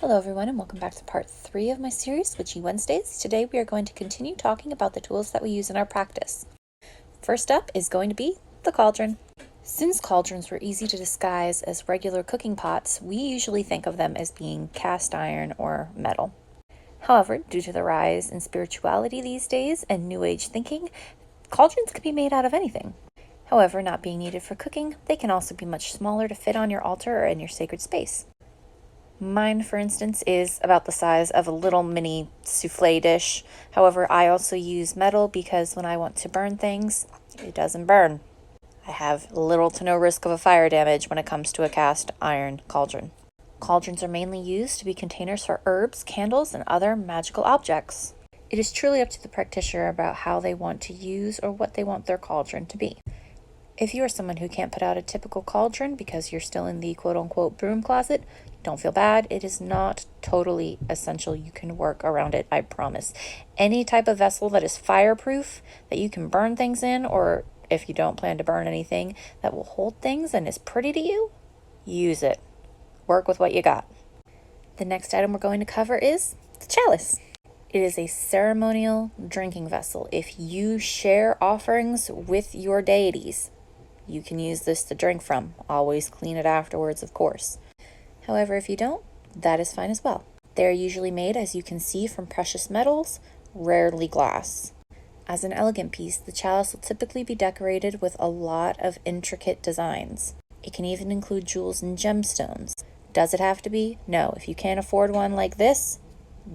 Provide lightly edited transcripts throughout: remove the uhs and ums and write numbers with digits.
Hello everyone and welcome back to part 3 of my series, Witchy Wednesdays. Today we are going to continue talking about the tools that we use in our practice. First up is going to be the cauldron. Since cauldrons were easy to disguise as regular cooking pots, we usually think of them as being cast iron or metal. However, due to the rise in spirituality these days and New Age thinking, cauldrons can be made out of anything. However, not being needed for cooking, they can also be much smaller to fit on your altar or in your sacred space. Mine, for instance, is about the size of a little mini souffle dish. However, I also use metal because when I want to burn things, it doesn't burn. I have little to no risk of a fire damage when it comes to a cast iron cauldron. Cauldrons are mainly used to be containers for herbs, candles, and other magical objects. It is truly up to the practitioner about how they want to use or what they want their cauldron to be. If you are someone who can't put out a typical cauldron because you're still in the quote-unquote broom closet, don't feel bad. It is not totally essential. You can work around it, I promise. Any type of vessel that is fireproof, that you can burn things in, or if you don't plan to burn anything, that will hold things and is pretty to you, use it. Work with what you got. The next item we're going to cover is the chalice. It is a ceremonial drinking vessel. If you share offerings with your deities, you can use this to drink from. Always clean it afterwards, of course. However, if you don't, that is fine as well. They are usually made, as you can see, from precious metals, rarely glass. As an elegant piece, the chalice will typically be decorated with a lot of intricate designs. It can even include jewels and gemstones. Does it have to be? No. If you can't afford one like this,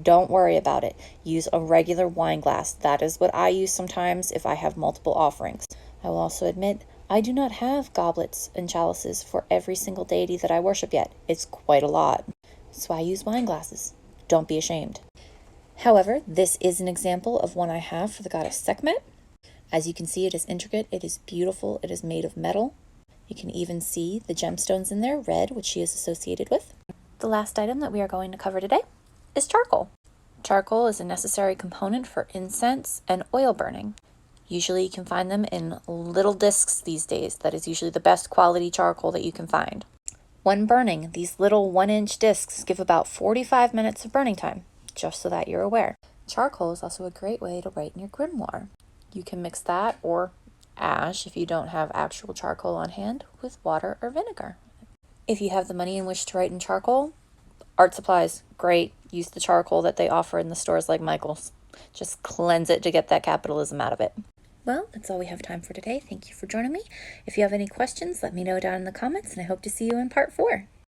don't worry about it. Use a regular wine glass. That is what I use sometimes if I have multiple offerings. I will also admit, I do not have goblets and chalices for every single deity that I worship yet. It's quite a lot. So I use wine glasses. Don't be ashamed. However, this is an example of one I have for the goddess Sekhmet. As you can see, it is intricate, it is beautiful, it is made of metal. You can even see the gemstones in there, red, which she is associated with. The last item that we are going to cover today is charcoal. Charcoal is a necessary component for incense and oil burning. Usually you can find them in little discs these days. That is usually the best quality charcoal that you can find. When burning, these little 1-inch discs give about 45 minutes of burning time, just so that you're aware. Charcoal is also a great way to write in your grimoire. You can mix that or ash, if you don't have actual charcoal on hand, with water or vinegar. If you have the money and wish to write in charcoal, art supplies, great. Use the charcoal that they offer in the stores like Michael's. Just cleanse it to get that capitalism out of it. Well, that's all we have time for today. Thank you for joining me. If you have any questions, let me know down in the comments, and I hope to see you in part 4.